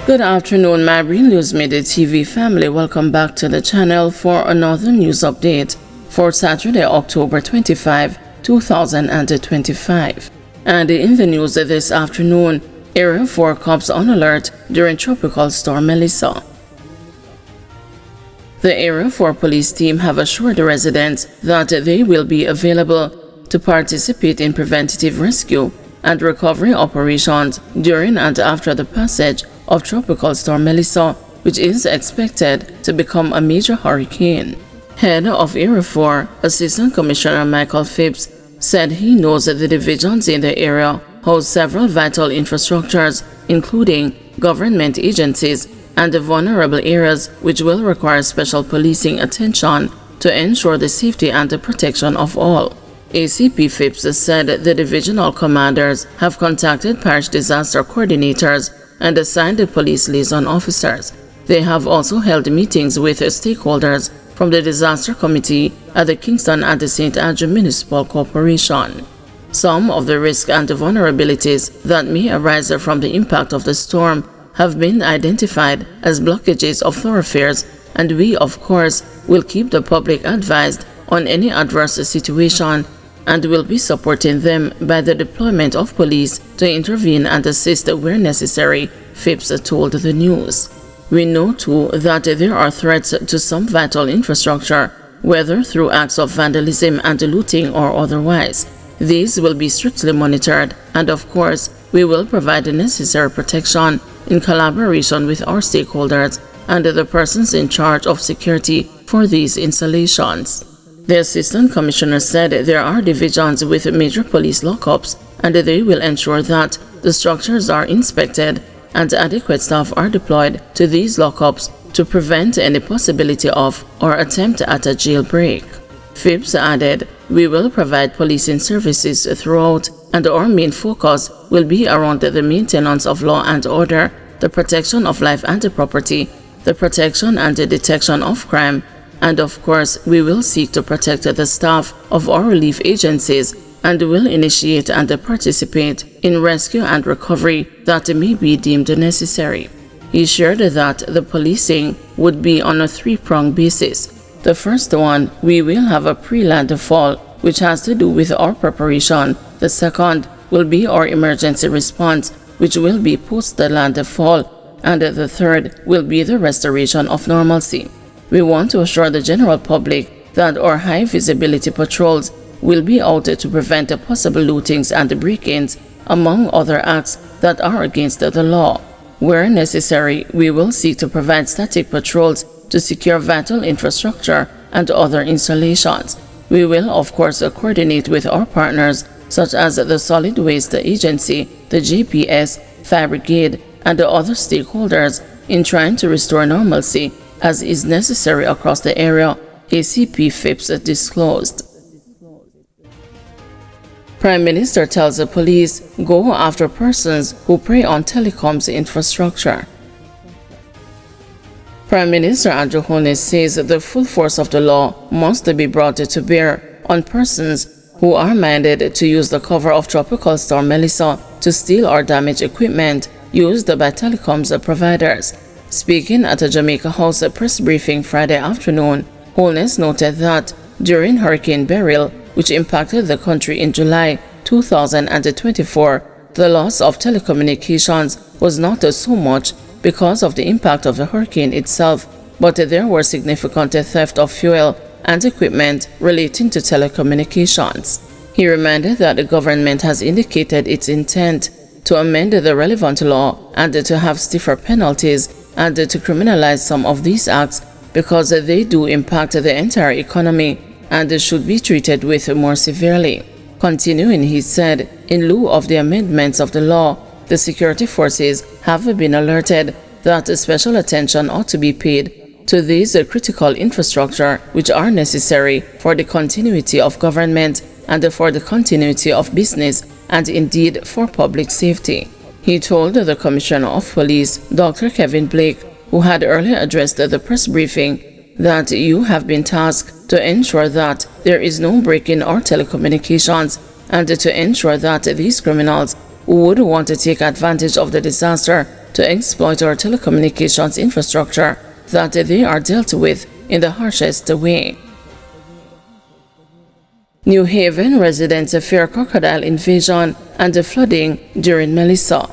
Good afternoon, my Green News Midday TV family. Welcome back to the channel for another news update for Saturday, October 25, 2025. And in the news this afternoon, Area 4 cops on alert during Tropical Storm Melissa. The Area 4 police team have assured the residents that they will be available to participate in preventative rescue and recovery operations during and after the passage of Tropical Storm Melissa, which is expected to become a major hurricane. Head of Area 4, Assistant Commissioner Michael Phipps, said he knows that the divisions in the area house several vital infrastructures, including government agencies and the vulnerable areas, which will require special policing attention to ensure the safety and the protection of all. ACP Phipps said the divisional commanders have contacted parish disaster coordinators and assigned the police liaison officers. They have also held meetings with stakeholders from the disaster committee at the Kingston and the St. Andrew Municipal Corporation. Some of the risks and the vulnerabilities that may arise from the impact of the storm have been identified as blockages of thoroughfares, and we, of course, will keep the public advised on any adverse situation and will be supporting them by the deployment of police to intervene and assist where necessary, Phipps told the news. We know too that there are threats to some vital infrastructure, whether through acts of vandalism and looting or otherwise. These will be strictly monitored, and of course, we will provide the necessary protection in collaboration with our stakeholders and the persons in charge of security for these installations. The Assistant Commissioner said there are divisions with major police lockups, and they will ensure that the structures are inspected and adequate staff are deployed to these lockups to prevent any possibility of or attempt at a jailbreak. Phipps added, "We will provide policing services throughout, and our main focus will be around the maintenance of law and order, the protection of life and property, the protection and the detection of crime, and of course, we will seek to protect the staff of our relief agencies and will initiate and participate in rescue and recovery that may be deemed necessary." He shared that the policing would be on a three-pronged basis. The first one, we will have a pre-landfall, which has to do with our preparation. The second will be our emergency response, which will be post the landfall, and the third will be the restoration of normalcy. We want to assure the general public that our high visibility patrols will be out to prevent the possible lootings and break-ins, among other acts that are against the law. Where necessary, we will seek to provide static patrols to secure vital infrastructure and other installations. We will, of course, coordinate with our partners such as the Solid Waste Agency, the GPS, Fire Brigade, and the other stakeholders in trying to restore normalcy as is necessary across the area, ACP Phipps disclosed. Prime Minister tells the police, go after persons who prey on telecoms infrastructure. Prime Minister Andrew Holness says the full force of the law must be brought to bear on persons who are minded to use the cover of Tropical Storm Melissa to steal or damage equipment used by telecoms providers. Speaking at a Jamaica House press briefing Friday afternoon, Holness noted that during Hurricane Beryl, which impacted the country in July 2024, the loss of telecommunications was not so much because of the impact of the hurricane itself, but there were significant theft of fuel and equipment relating to telecommunications. He reminded that the government has indicated its intent to amend the relevant law and to have stiffer penalties and to criminalize some of these acts because they do impact the entire economy and should be treated with more severely. Continuing, he said, in lieu of the amendments of the law, the security forces have been alerted that special attention ought to be paid to these critical infrastructure which are necessary for the continuity of government and for the continuity of business and indeed for public safety. He told the Commissioner of Police, Dr. Kevin Blake, who had earlier addressed the press briefing, that you have been tasked to ensure that there is no break in our telecommunications and to ensure that these criminals who would want to take advantage of the disaster to exploit our telecommunications infrastructure that they are dealt with in the harshest way. New Haven residents fear crocodile invasion and flooding during Melissa.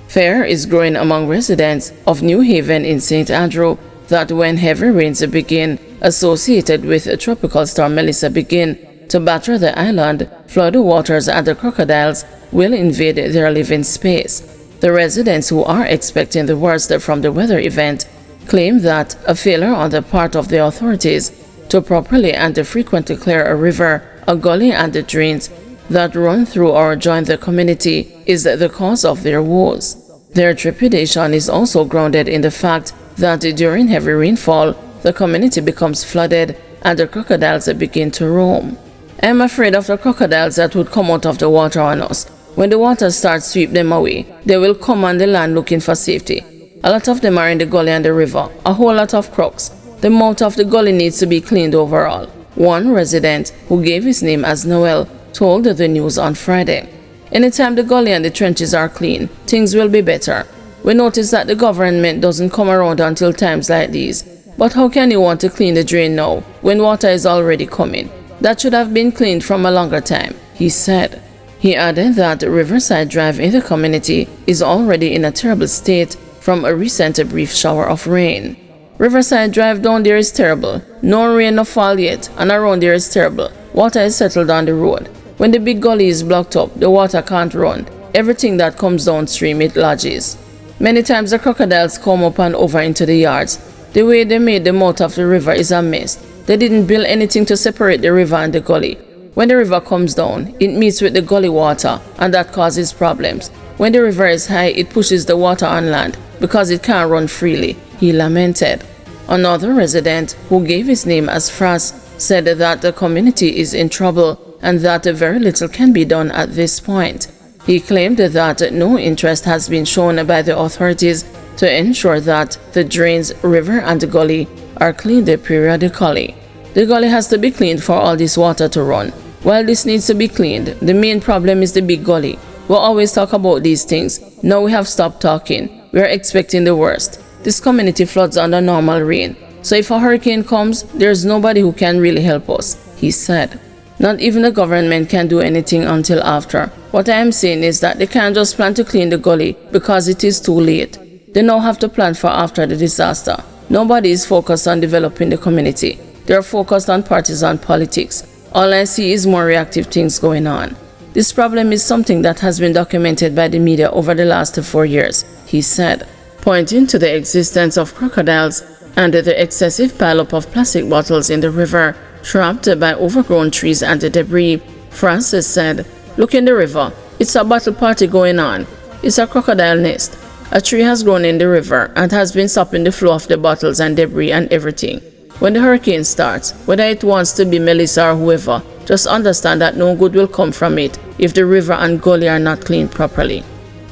Fear is growing among residents of New Haven in St. Andrew that when heavy rains begin associated with Tropical Storm Melissa begin to batter the island, flood waters and the crocodiles will invade their living space. The residents who are expecting the worst from the weather event claim that a failure on the part of the authorities to properly and frequently clear a river, a gully and the drains that run through or join the community is the cause of their woes. Their trepidation is also grounded in the fact that during heavy rainfall, the community becomes flooded and the crocodiles begin to roam. I am afraid of the crocodiles that would come out of the water on us. When the water starts to sweep them away, they will come on the land looking for safety. A lot of them are in the gully and the river, a whole lot of crocs. The mouth of the gully needs to be cleaned overall. One resident, who gave his name as Noel, told the news on Friday. Anytime the gully and the trenches are clean, things will be better. We notice that the government doesn't come around until times like these. But how can you want to clean the drain now, when water is already coming? That should have been cleaned from a longer time, he said. He added that Riverside Drive in the community is already in a terrible state from a recent brief shower of rain. Riverside Drive down there is terrible. No rain no fall yet, and around there is terrible. Water is settled on the road. When the big gully is blocked up, the water can't run. Everything that comes downstream, it lodges. Many times the crocodiles come up and over into the yards. The way they made the mouth of the river is a mess. They didn't build anything to separate the river and the gully. When the river comes down, it meets with the gully water, and that causes problems. When the river is high, it pushes the water on land because it can't run freely, he lamented. Another resident, who gave his name as Fras, said that the community is in trouble and that very little can be done at this point. He claimed that no interest has been shown by the authorities to ensure that the drains, river and gully are cleaned periodically. The gully has to be cleaned for all this water to run. While this needs to be cleaned, the main problem is the big gully. We'll always talk about these things. Now we have stopped talking. We are expecting the worst. This community floods under normal rain. So if a hurricane comes, there's nobody who can really help us, he said. Not even the government can do anything until after. What I am saying is that they can't just plan to clean the gully because it is too late. They now have to plan for after the disaster. Nobody is focused on developing the community. They are focused on partisan politics. All I see is more reactive things going on. This problem is something that has been documented by the media over the last 4 years, he said, pointing to the existence of crocodiles and the excessive pileup of plastic bottles in the river, trapped by overgrown trees and debris. Francis said, "Look in the river. It's a battle party going on. It's a crocodile nest. A tree has grown in the river and has been stopping the flow of the bottles and debris and everything. When the hurricane starts, whether it wants to be Melissa or whoever, just understand that no good will come from it if the river and gully are not cleaned properly.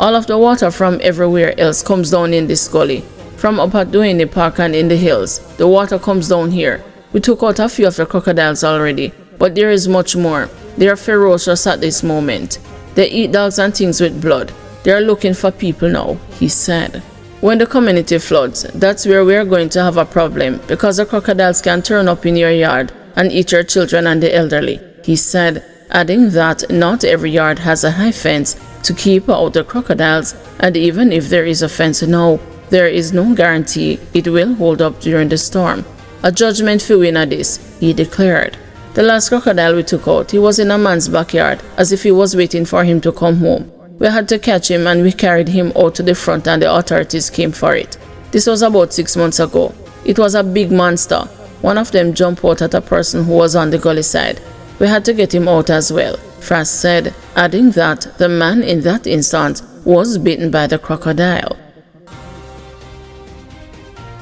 All of the water from everywhere else comes down in this gully. From up at Duane Park and in the hills, the water comes down here. We took out a few of the crocodiles already, but there is much more. They are ferocious at this moment. They eat dogs and things with blood. They are looking for people now," he said. When the community floods, that's where we are going to have a problem because the crocodiles can turn up in your yard and eat your children and the elderly, he said, adding that not every yard has a high fence to keep out the crocodiles, and even if there is a fence now, there is no guarantee it will hold up during the storm. A judgment for winner this, he declared. The last crocodile we took out, he was in a man's backyard as if he was waiting for him to come home. We had to catch him and we carried him out to the front and the authorities came for it. This was about 6 months ago. It was a big monster. One of them jumped out at a person who was on the gully side. We had to get him out as well, Frost said, adding that the man in that instance was bitten by the crocodile.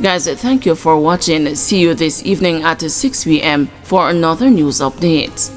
Guys, thank you for watching. See you this evening at 6 p.m. for another news update.